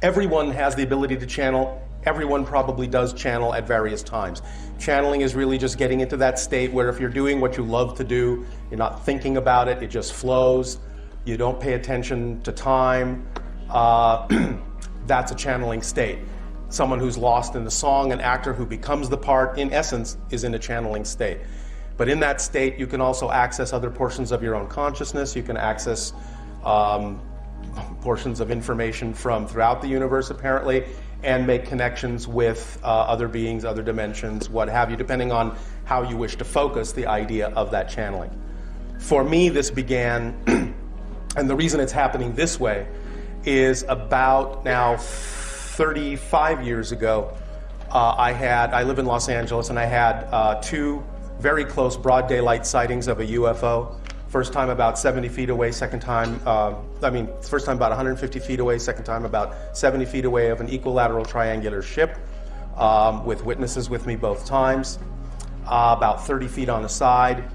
Everyone has the ability to channel. Everyone probably does channel at various times. Channeling is really just getting into that state where if you're doing what you love to do, you're not thinking about it, it just flows, you don't pay attention to time, that's a channeling state. Someone who's lost in the song, an actor who becomes the part, in essence, is in a channeling state. But in that state, you can also access other portions of your own consciousness. You can access portions of information from throughout the universe, apparently, and make connections with other beings, other dimensions, what have you, depending on how you wish to focus the idea of that channeling. For me, this began, and the reason it's happening this way is about now 35 years ago, I live in Los Angeles, and I had two very close broad daylight sightings of a UFO. First time about 70 feet away, second time, first time about 150 feet away, second time about 70 feet away of an equilateral triangular ship with witnesses with me both times, about 30 feet on the side.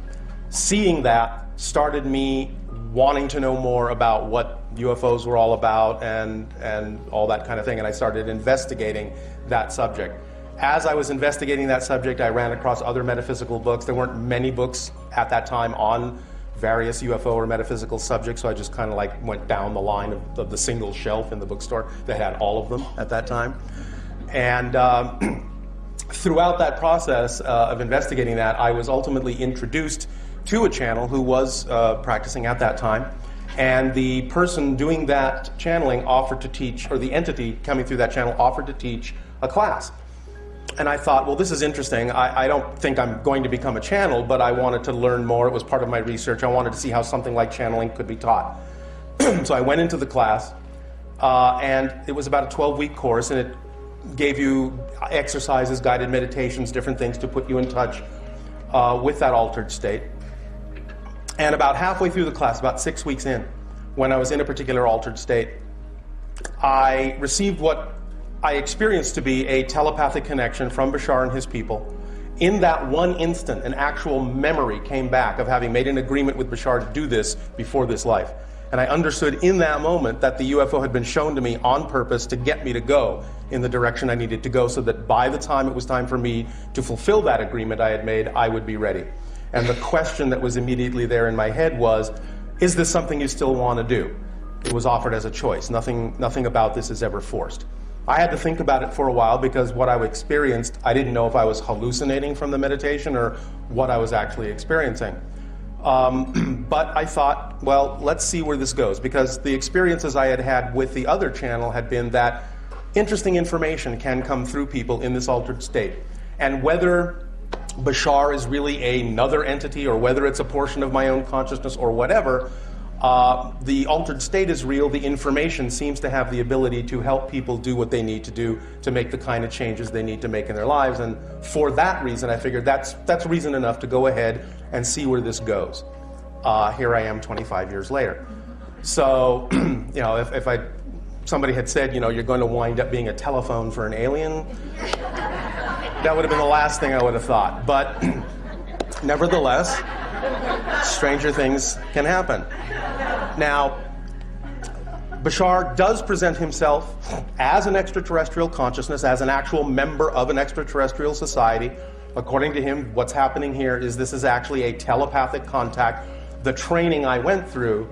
Seeing that started me wanting to know more about what UFOs were all about and all that kind of thing, and I started investigating that subject. As I was investigating that subject, I ran across other metaphysical books. There weren't many books at that time on various UFO or metaphysical subjects, so I just kind of like went down the line of the single shelf in the bookstore that had all of them at that time. And throughout that process of investigating that, I was ultimately introduced to a channel who was practicing at that time, and the person doing that channeling offered to teach, or the entity coming through that channel offered to teach a class. And I thought, well, this is interesting. I don't think I'm going to become a channel, but I wanted to learn more. It was part of my research. I wanted to see how something like channeling could be taught. So I went into the class, and it was about a 12-week course, and it gave you exercises, guided meditations, different things to put you in touch with that altered state. And about halfway through the class, about 6 weeks in, when I was in a particular altered state, I received what I experienced to be a telepathic connection from Bashar and his people. In that one instant, an actual memory came back of having made an agreement with Bashar to do this before this life. And I understood in that moment that the UFO had been shown to me on purpose to get me to go in the direction I needed to go, so that by the time it was time for me to fulfill that agreement I had made, I would be ready. And the question that was immediately there in my head was, is this something you still want to do? It was offered as a choice. Nothing about this is ever forced. I had to think about it for a while, because what I experienced, I didn't know if I was hallucinating from the meditation or what I was actually experiencing. But I thought, well, let's see where this goes, because the experiences I had had with the other channel had been that interesting information can come through people in this altered state. And whether Bashar is really another entity, or whether it's a portion of my own consciousness, or whatever, the altered state is real. The information seems to have the ability to help people do what they need to do to make the kind of changes they need to make in their lives. And for that reason, I figured that's reason enough to go ahead and see where this goes. Here I am 25 years later. So, you know, if somebody had said, you know, you're going to wind up being a telephone for an alien, that would have been the last thing I would have thought. But nevertheless, stranger things can happen. Now, Bashar does present himself as an extraterrestrial consciousness, as an actual member of an extraterrestrial society. According to him, what's happening here is this is actually a telepathic contact. The training I went through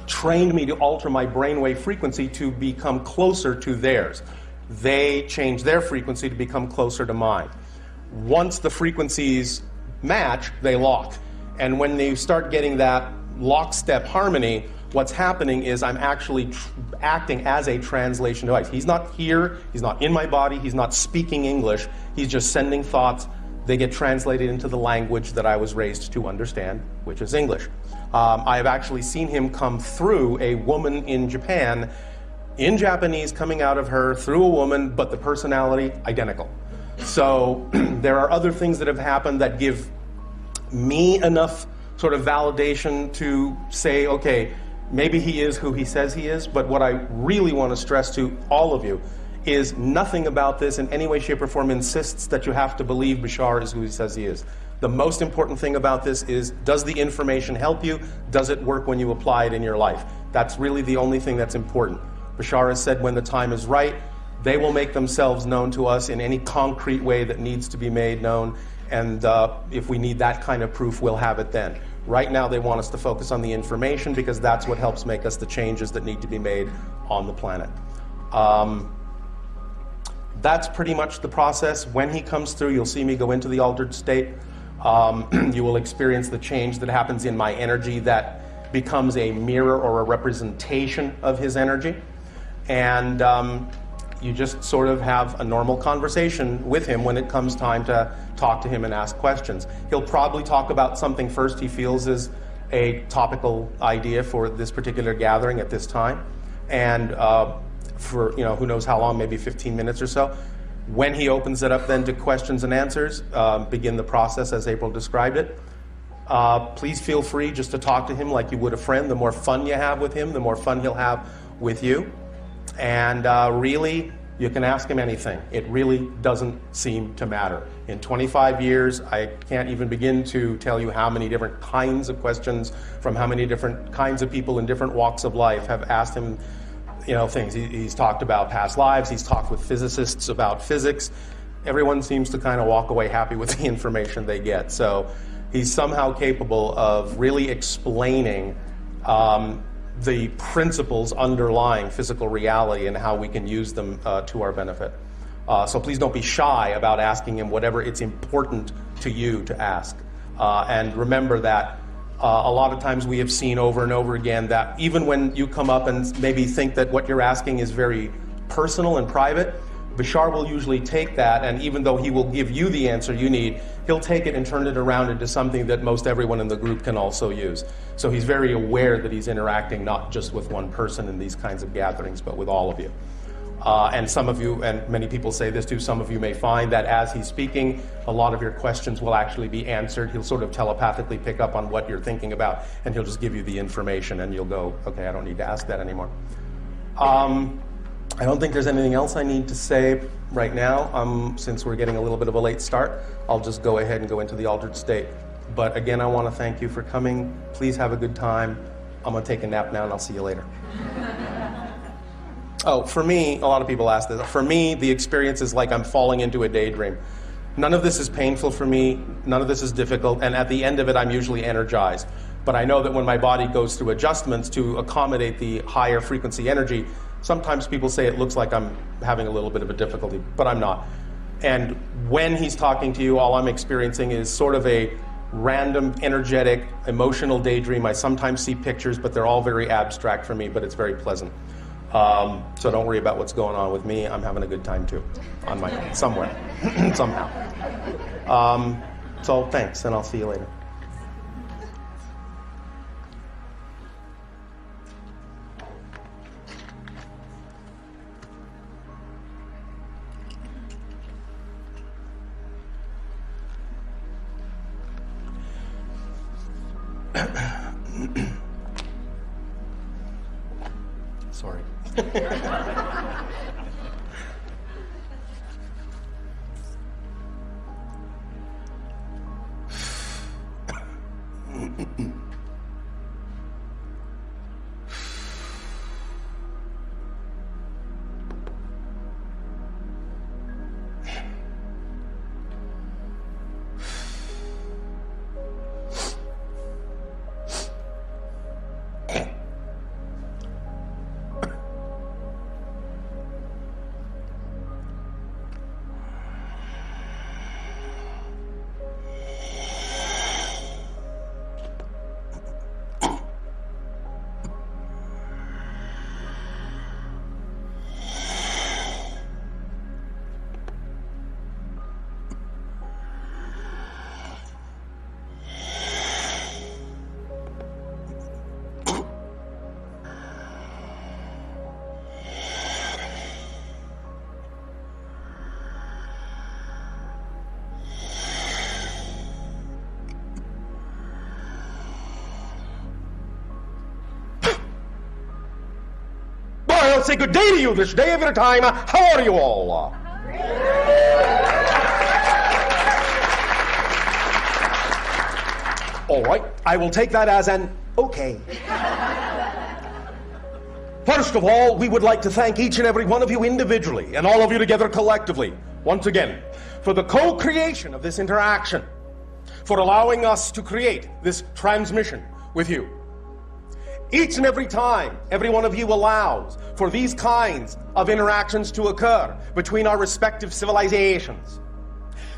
trained me to alter my brainwave frequency to become closer to theirs. They changed their frequency to become closer to mine. Once the frequencies match, they lock. And when you start getting that lockstep harmony, what's happening is I'm actually acting as a translation device. He's not here, he's not in my body, he's not speaking English, he's just sending thoughts. They get translated into the language that I was raised to understand, which is English. I have actually seen him come through a woman in Japan, in Japanese, coming out of her through a woman, but the personality identical. So there are other things that have happened that give me enough sort of validation to say, okay, maybe he is who he says he is. But what I really want to stress to all of you is nothing about this in any way, shape, or form insists that you have to believe Bashar is who he says he is. The most important thing about this is, does the information help you? Does it work when you apply it in your life? That's really the only thing that's important. Bashar has said when the time is right, they will make themselves known to us in any concrete way that needs to be made known, and if we need that kind of proof, we'll have it then. Right now they want us to focus on the information because that's what helps make us the changes that need to be made on the planet. That's pretty much the process. When he comes through, you'll see me go into the altered state. You will experience the change that happens in my energy that becomes a mirror or a representation of his energy. And you just sort of have a normal conversation with him when it comes time to talk to him and ask questions. He'll probably talk about something first he feels is a topical idea for this particular gathering at this time. And for, who knows how long, maybe 15 minutes or so. When he opens it up then to questions and answers, begin the process as April described it. Please feel free just to talk to him like you would a friend. The more fun you have with him, the more fun he'll have with you. And really, you can ask him anything. It really doesn't seem to matter. In 25 years, I can't even begin to tell you how many different kinds of questions from how many different kinds of people in different walks of life have asked him things. He's talked about past lives. He's talked with physicists about physics. Everyone seems to kind of walk away happy with the information they get. So he's somehow capable of really explaining the principles underlying physical reality and how we can use them to our benefit. So please don't be shy about asking him whatever it's important to you to ask. And remember that a lot of times we have seen over and over again that even when you come up and maybe think that what you're asking is very personal and private, Bashar will usually take that, and even though he will give you the answer you need, he'll take it and turn it around into something that most everyone in the group can also use. So he's very aware that he's interacting not just with one person in these kinds of gatherings, but with all of you. And some of you, and many people say this too, some of you may find that as he's speaking, a lot of your questions will actually be answered. He'll sort of telepathically pick up on what you're thinking about, and he'll just give you the information, and you'll go, okay, I don't need to ask that anymore. I don't think there's anything else I need to say right now. Since we're getting a little bit of a late start, I'll just go ahead and go into the altered state. But again, I want to thank you for coming. Please have a good time. I'm going to take a nap now, and I'll see you later. Oh, for me, a lot of people ask this. For me, the experience is like I'm falling into a daydream. None of this is painful for me. None of this is difficult. And at the end of it, I'm usually energized. But I know that when my body goes through adjustments to accommodate the higher frequency energy, sometimes people say it looks like I'm having a little bit of a difficulty, but I'm not. And when he's talking to you, all I'm experiencing is sort of a random, energetic, emotional daydream. I sometimes see pictures, but they're all very abstract for me, but it's very pleasant. So don't worry about what's going on with me. I'm having a good time too, on my own, somewhere, somehow. So thanks, and I'll see you later. Sorry. I'll say good day to you this day of your time. How are you all? All right, I will take that as an okay. First of all, we would like to thank each and every one of you individually and all of you together collectively, once again, for the co-creation of this interaction, for allowing us to create this transmission with you. Each and every time, every one of you allows for these kinds of interactions to occur between our respective civilizations.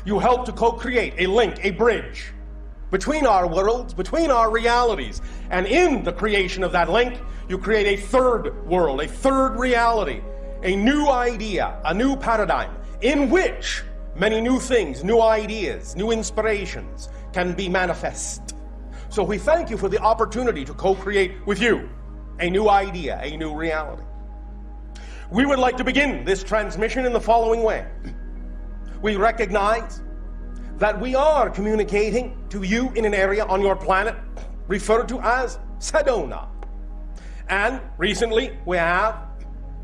You help to co-create a link, a bridge between our worlds, between our realities, and in the creation of that link, you create a third world, a third reality, a new idea, a new paradigm, in which many new things, new ideas, new inspirations can be manifest. So we thank you for the opportunity to co-create with you a new idea, a new reality. We would like to begin this transmission in the following way. We recognize that we are communicating to you in an area on your planet referred to as Sedona. And recently we have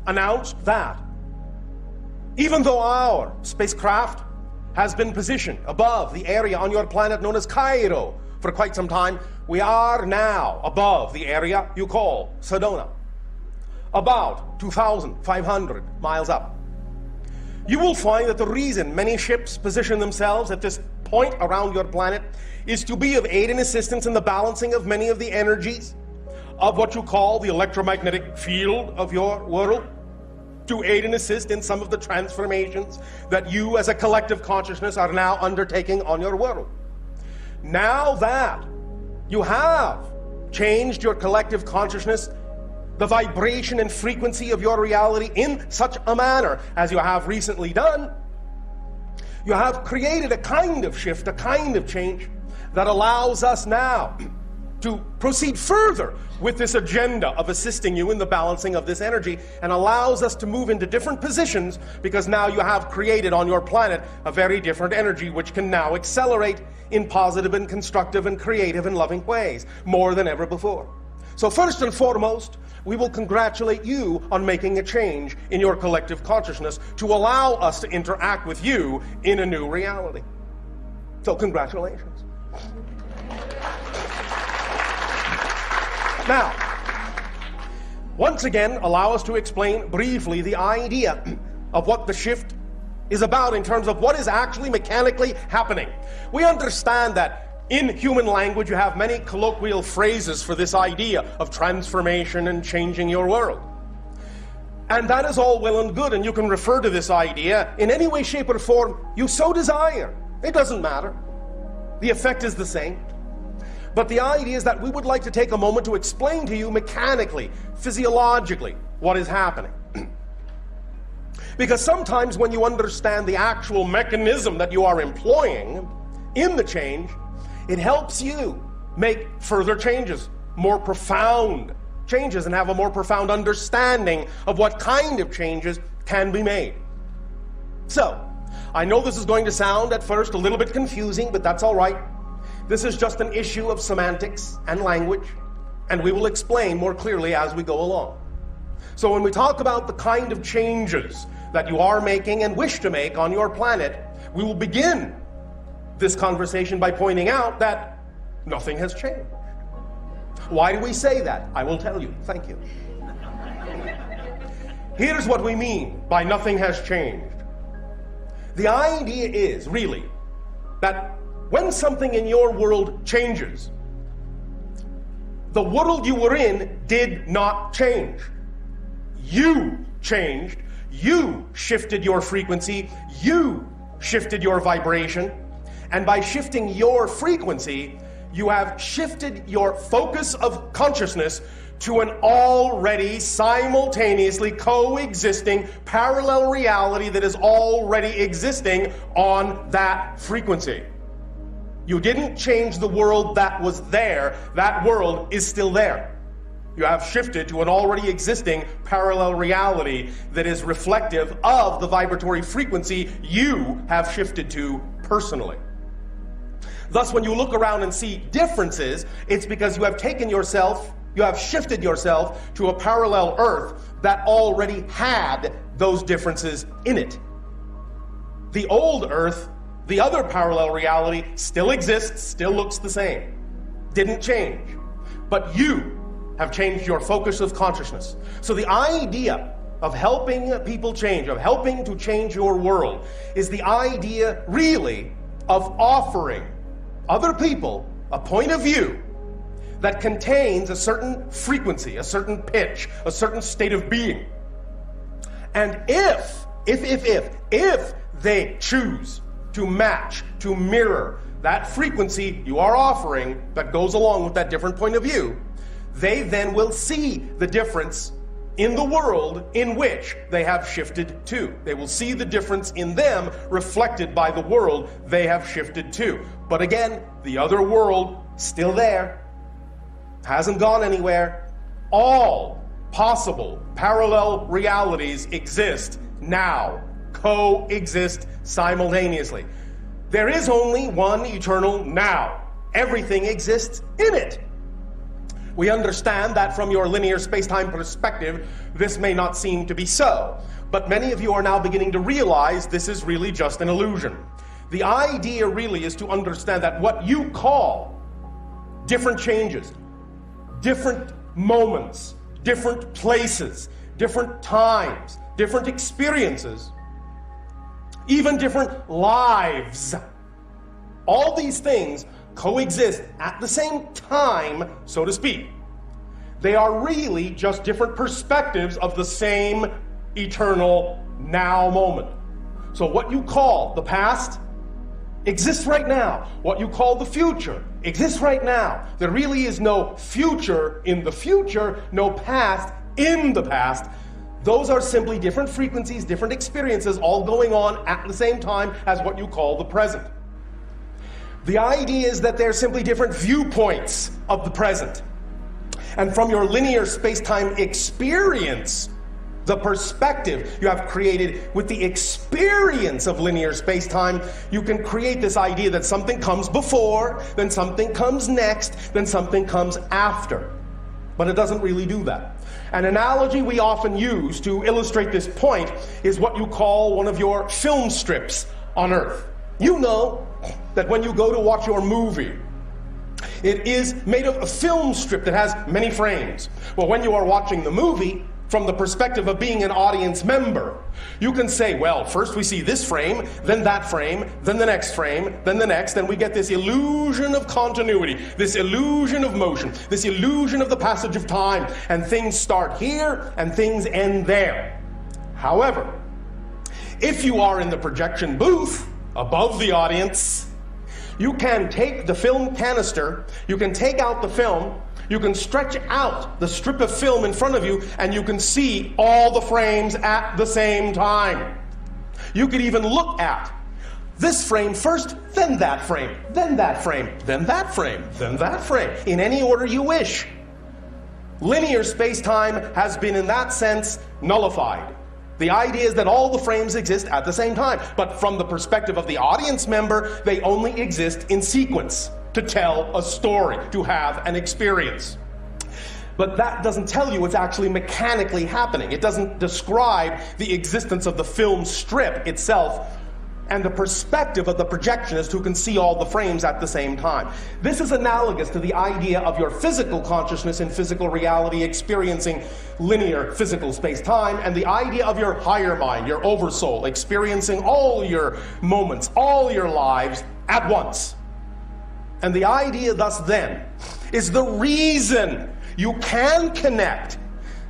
announced that even though our spacecraft has been positioned above the area on your planet known as Cairo for quite some time, we are now above the area you call Sedona, about 2,500 miles up. You will find that the reason many ships position themselves at this point around your planet is to be of aid and assistance in the balancing of many of the energies of what you call the electromagnetic field of your world, to aid and assist in some of the transformations that you as a collective consciousness are now undertaking on your world. Now that you have changed your collective consciousness, the vibration and frequency of your reality in such a manner as you have recently done, you have created a kind of shift, a kind of change that allows us now to proceed further with this agenda of assisting you in the balancing of this energy, and allows us to move into different positions because now you have created on your planet a very different energy which can now accelerate in positive and constructive and creative and loving ways more than ever before. So first and foremost, we will congratulate you on making a change in your collective consciousness to allow us to interact with you in a new reality. So congratulations. Now, once again, allow us to explain briefly the idea of what the shift is about in terms of what is actually mechanically happening. We understand that in human language, you have many colloquial phrases for this idea of transformation and changing your world. And that is all well and good, and you can refer to this idea in any way, shape, or form you so desire. It doesn't matter. The effect is the same. But the idea is that we would like to take a moment to explain to you mechanically, physiologically, what is happening. Because sometimes when you understand the actual mechanism that you are employing in the change, it helps you make further changes, more profound changes, and have a more profound understanding of what kind of changes can be made. So, I know this is going to sound at first a little bit confusing, but that's all right. This is just an issue of semantics and language, and we will explain more clearly as we go along. So when we talk about the kind of changes that you are making and wish to make on your planet, we will begin this conversation by pointing out that nothing has changed. Why do we say that? I will tell you. Thank you. Here's what we mean by nothing has changed. The idea is really that when something in your world changes, the world you were in did not change. You changed. You shifted your frequency. You shifted your vibration. And by shifting your frequency, you have shifted your focus of consciousness to an already simultaneously coexisting parallel reality that is already existing on that frequency. You didn't change the world that was there. That world is still there. You have shifted to an already existing parallel reality that is reflective of the vibratory frequency you have shifted to personally. Thus, when you look around and see differences, it's because you have taken yourself, you have shifted yourself to a parallel earth that already had those differences in it. The old earth, the other parallel reality, still exists, still looks the same. Didn't change. But you have changed your focus of consciousness. So the idea of helping people change, of helping to change your world, is the idea really of offering other people a point of view that contains a certain frequency, a certain pitch, a certain state of being. And if they choose to match, to mirror that frequency you are offering that goes along with that different point of view, they then will see the difference in the world in which they have shifted to. They will see the difference in them reflected by the world they have shifted to. But again, the other world, still there, hasn't gone anywhere. All possible parallel realities exist now, coexist simultaneously. There is only one eternal now. Everything exists in it. We understand that from your linear space-time perspective, this may not seem to be so, but many of you are now beginning to realize this is really just an illusion. The idea really is to understand that what you call different changes, different moments, different places, different times, different experiences, even different lives, all these things coexist at the same time, so to speak. They are really just different perspectives of the same eternal now moment. So what you call the past exists right now. What you call the future exists right now. There really is no future in the future, no past in the past. Those are simply different frequencies, different experiences, all going on at the same time as what you call the present. The idea is that they're simply different viewpoints of the present. And from your linear space-time experience, the perspective you have created with the experience of linear space-time, you can create this idea that something comes before, then something comes next, then something comes after. But it doesn't really do that. An analogy we often use to illustrate this point is what you call one of your film strips on Earth. You know that when you go to watch your movie, it is made of a film strip that has many frames. Well, when you are watching the movie, from the perspective of being an audience member, you can say, well, first we see this frame, then that frame, then the next frame, then the next, and we get this illusion of continuity, this illusion of motion, this illusion of the passage of time, and things start here and things end there. However, if you are in the projection booth above the audience, you can take the film canister, you can take out the film, you can stretch out the strip of film in front of you, and you can see all the frames at the same time. You could even look at this frame first, then that frame, then that frame, then that frame, then that frame, in any order you wish. Linear space-time has been, in that sense, nullified. The idea is that all the frames exist at the same time, but from the perspective of the audience member, they only exist in sequence, to tell a story, to have an experience. But that doesn't tell you what's actually mechanically happening. It doesn't describe the existence of the film strip itself and the perspective of the projectionist who can see all the frames at the same time. This is analogous to the idea of your physical consciousness in physical reality experiencing linear physical space-time, and the idea of your higher mind, your oversoul, experiencing all your moments, all your lives at once. And the idea thus then is the reason you can connect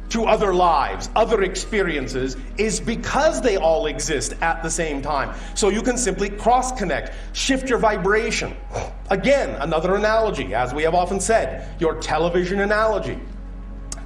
to other lives, other experiences, is because they all exist at the same time. So you can simply cross-connect, shift your vibration. Again, another analogy, as we have often said, your television analogy.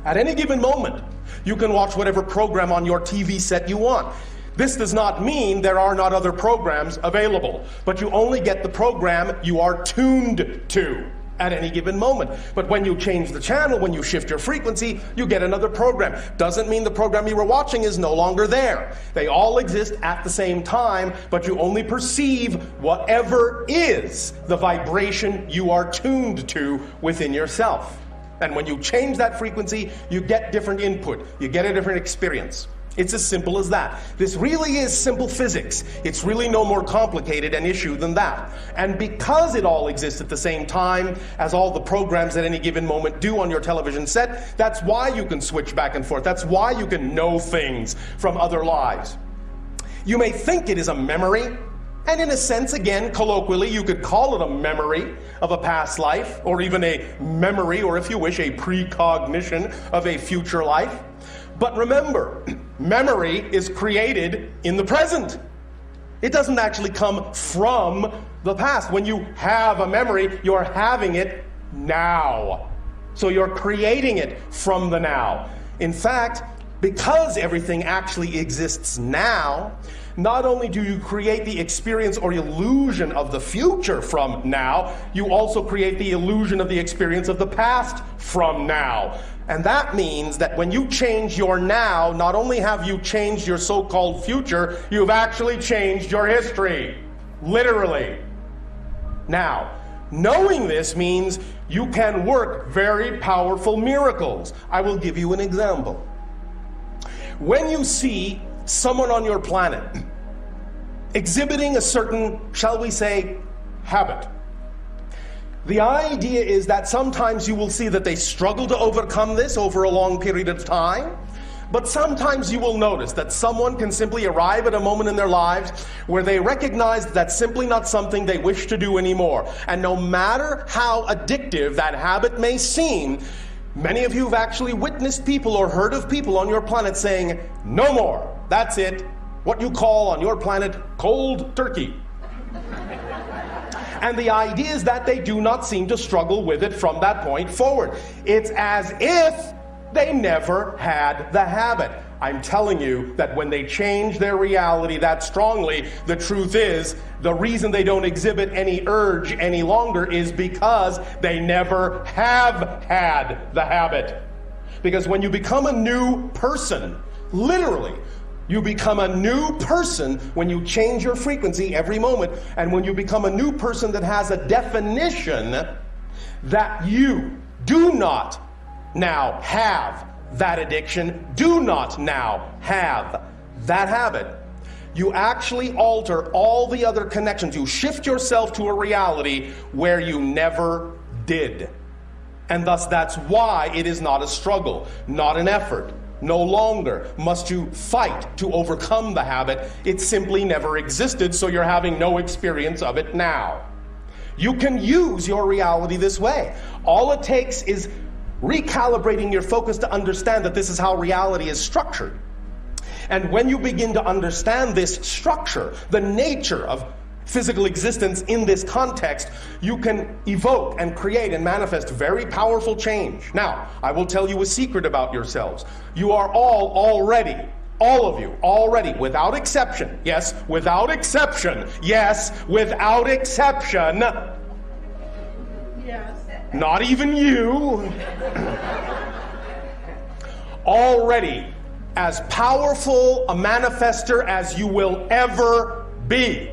At any given moment, you can watch whatever program on your TV set you want. This does not mean there are not other programs available, but you only get the program you are tuned to at any given moment. But when you change the channel, when you shift your frequency, you get another program. Doesn't mean the program you were watching is no longer there. They all exist at the same time, but you only perceive whatever is the vibration you are tuned to within yourself. And when you change that frequency, you get different input, you get a different experience. It's as simple as that. This really is simple physics. It's really no more complicated an issue than that. And because it all exists at the same time as all the programs at any given moment do on your television set, that's why you can switch back and forth. That's why you can know things from other lives. You may think it is a memory, and in a sense, again, colloquially, you could call it a memory of a past life, or even a memory, or if you wish, a precognition of a future life. But remember, memory is created in the present. It doesn't actually come from the past. When you have a memory, you're having it now. So you're creating it from the now. In fact, because everything actually exists now, not only do you create the experience or illusion of the future from now, you also create the illusion of the experience of the past from now. And that means that when you change your now, not only have you changed your so-called future, you've actually changed your history. Literally. Now, knowing this means you can work very powerful miracles. I will give you an example. When you see someone on your planet exhibiting a certain, shall we say, habit, the idea is that sometimes you will see that they struggle to overcome this over a long period of time, but sometimes you will notice that someone can simply arrive at a moment in their lives where they recognize that's simply not something they wish to do anymore. And no matter how addictive that habit may seem, many of you have actually witnessed people or heard of people on your planet saying, no more, that's it, what you call on your planet cold turkey. And the idea is that they do not seem to struggle with it from that point forward. It's as if they never had the habit. I'm telling you that when they change their reality that strongly, the truth is, the reason they don't exhibit any urge any longer is because they never have had the habit. Because when you become a new person, literally, you become a new person when you change your frequency every moment, and when you become a new person that has a definition that you do not now have that addiction, do not now have that habit. You actually alter all the other connections. You shift yourself to a reality where you never did. And thus that's why it is not a struggle, not an effort. No longer must you fight to overcome the habit. It simply never existed, so you're having no experience of it now. You can use your reality this way. All it takes is recalibrating your focus to understand that this is how reality is structured. And when you begin to understand this structure, the nature of physical existence in this context, you can evoke and create and manifest very powerful change. Now, I will tell you a secret about yourselves. You are all of you already, without exception, yes, without exception, Yes. Not even you, already as powerful a manifester as you will ever be.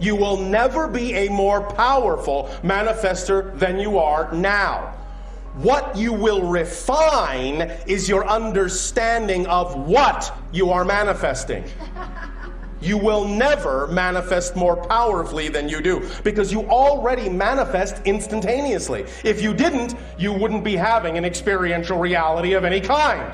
You will never be a more powerful manifester than you are now. What you will refine is your understanding of what you are manifesting. You will never manifest more powerfully than you do, because you already manifest instantaneously. If you didn't, you wouldn't be having an experiential reality of any kind.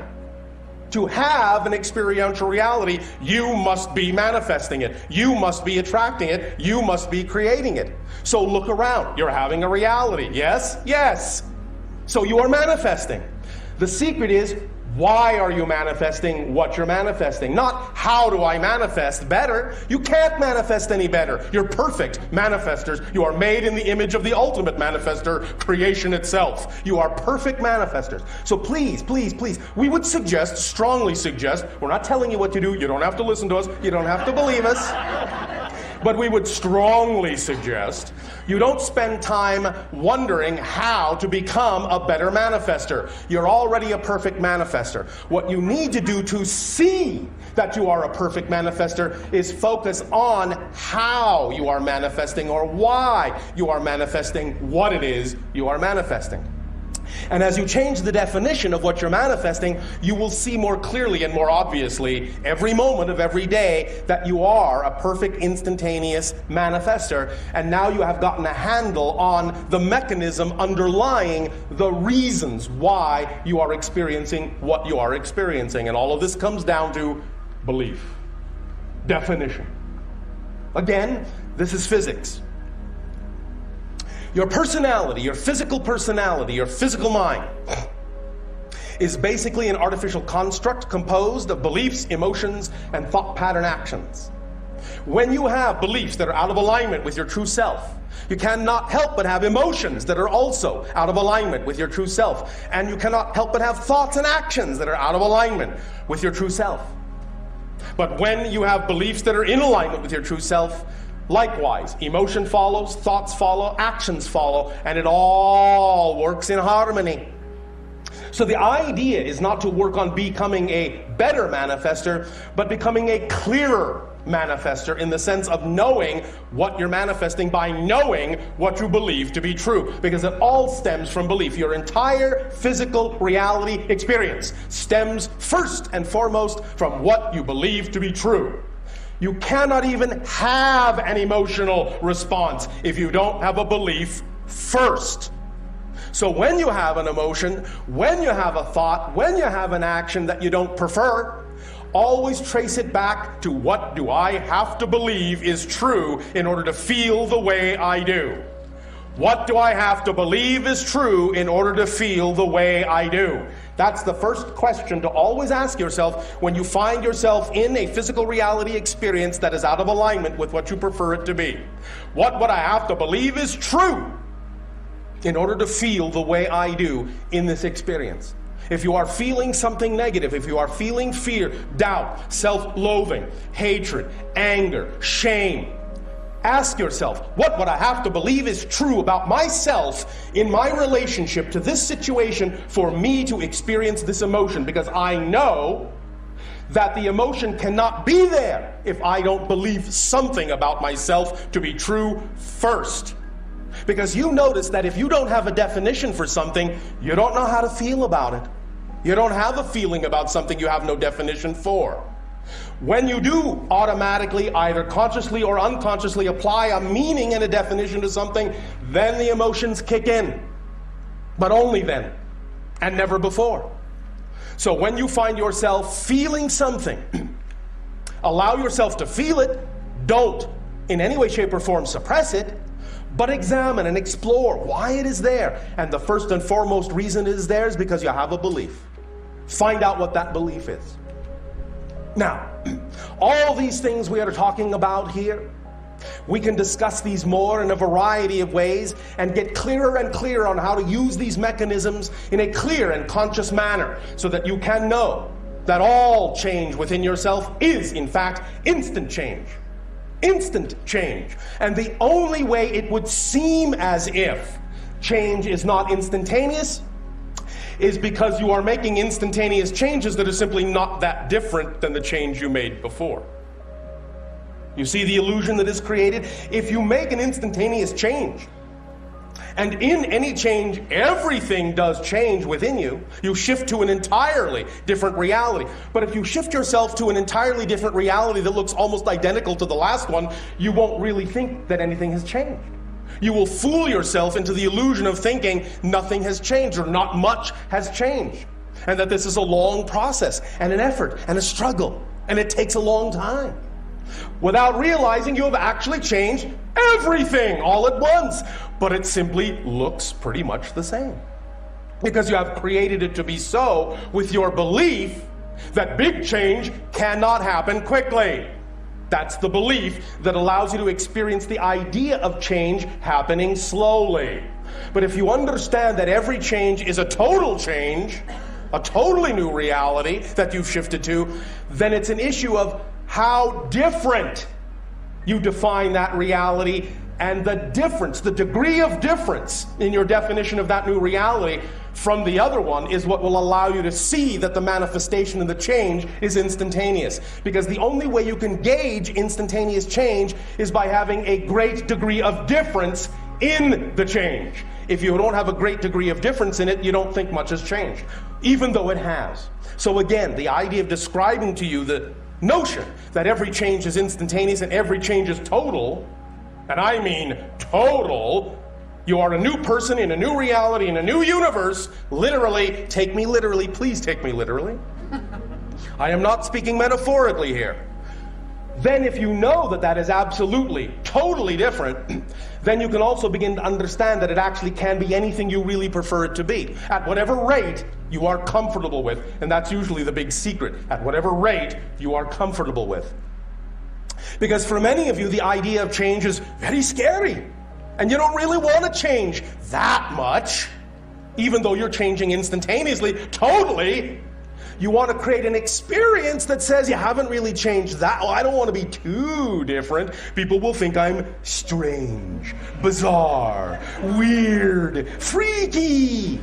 To have an experiential reality, you must be manifesting it. You must be attracting it. You must be creating it. So look around. You're having a reality. Yes? Yes. So you are manifesting. The secret is, why are you manifesting what you're manifesting? Not how do I manifest better. You can't manifest any better. You're perfect manifestors. You are made in the image of the ultimate manifester, creation itself. You are perfect manifestors. So please, please, please, we would suggest, strongly suggest, we're not telling you what to do. You don't have to listen to us. You don't have to believe us. But we would strongly suggest you don't spend time wondering how to become a better manifester. You're already a perfect manifester. What you need to do to see that you are a perfect manifester is focus on how you are manifesting, or why you are manifesting what it is you are manifesting. And as you change the definition of what you're manifesting, you will see more clearly and more obviously every moment of every day that you are a perfect instantaneous manifester. And now you have gotten a handle on the mechanism underlying the reasons why you are experiencing what you are experiencing. And all of this comes down to belief, definition. Again, this is physics. Your personality, your physical mind, is basically an artificial construct composed of beliefs, emotions, and thought pattern actions. When you have beliefs that are out of alignment with your true self, you cannot help but have emotions that are also out of alignment with your true self. And you cannot help but have thoughts and actions that are out of alignment with your true self. But when you have beliefs that are in alignment with your true self, likewise, emotion follows, thoughts follow, actions follow, and it all works in harmony. So the idea is not to work on becoming a better manifester, but becoming a clearer manifester in the sense of knowing what you're manifesting by knowing what you believe to be true. Because it all stems from belief. Your entire physical reality experience stems first and foremost from what you believe to be true. You cannot even have an emotional response if you don't have a belief first. So when you have an emotion, when you have a thought, when you have an action that you don't prefer, always trace it back to what do I have to believe is true in order to feel the way I do. What do I have to believe is true in order to feel the way I do? That's the first question to always ask yourself when you find yourself in a physical reality experience that is out of alignment with what you prefer it to be. What would I have to believe is true in order to feel the way I do in this experience? If you are feeling something negative, if you are feeling fear, doubt, self-loathing, hatred, anger, shame, ask yourself, what would I have to believe is true about myself in my relationship to this situation for me to experience this emotion? Because I know that the emotion cannot be there if I don't believe something about myself to be true first. Because you notice that if you don't have a definition for something, you don't know how to feel about it. You don't have a feeling about something you have no definition for. When you do automatically, either consciously or unconsciously, apply a meaning and a definition to something, then the emotions kick in. But only then, and never before. So when you find yourself feeling something, allow yourself to feel it. Don't in any way, shape, or form suppress it, but examine and explore why it is there. And the first and foremost reason it is there is because you have a belief. Find out what that belief is. Now, all these things we are talking about here, we can discuss these more in a variety of ways and get clearer and clearer on how to use these mechanisms in a clear and conscious manner so that you can know that all change within yourself is, in fact, instant change. Instant change. And the only way it would seem as if change is not instantaneous is because you are making instantaneous changes that are simply not that different than the change you made before. You see the illusion that is created? If you make an instantaneous change, and in any change, everything does change within you, you shift to an entirely different reality. But if you shift yourself to an entirely different reality that looks almost identical to the last one, you won't really think that anything has changed. You will fool yourself into the illusion of thinking nothing has changed or not much has changed. And that this is a long process and an effort and a struggle. And it takes a long time. Without realizing you have actually changed everything all at once. But it simply looks pretty much the same. Because you have created it to be so with your belief that big change cannot happen quickly. That's the belief that allows you to experience the idea of change happening slowly. But if you understand that every change is a total change, a totally new reality that you've shifted to, then it's an issue of how different you define that reality, and the difference, the degree of difference in your definition of that new reality from the other one is what will allow you to see that the manifestation of the change is instantaneous. Because the only way you can gauge instantaneous change is by having a great degree of difference in the change. If you don't have a great degree of difference in it, you don't think much has changed, even though it has. So again, the idea of describing to you the notion that every change is instantaneous and every change is total, and I mean total, you are a new person in a new reality, in a new universe, literally, take me literally, please take me literally. I am not speaking metaphorically here. Then if you know that that is absolutely, totally different, then you can also begin to understand that it actually can be anything you really prefer it to be, at whatever rate you are comfortable with, and that's usually the big secret, at whatever rate you are comfortable with. Because for many of you, the idea of change is very scary, and you don't really want to change that much, even though you're changing instantaneously, totally. You want to create an experience that says you haven't really changed that. Oh, I don't want to be too different. People will think I'm strange, bizarre, weird, freaky,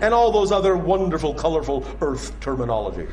and all those other wonderful, colorful Earth terminology.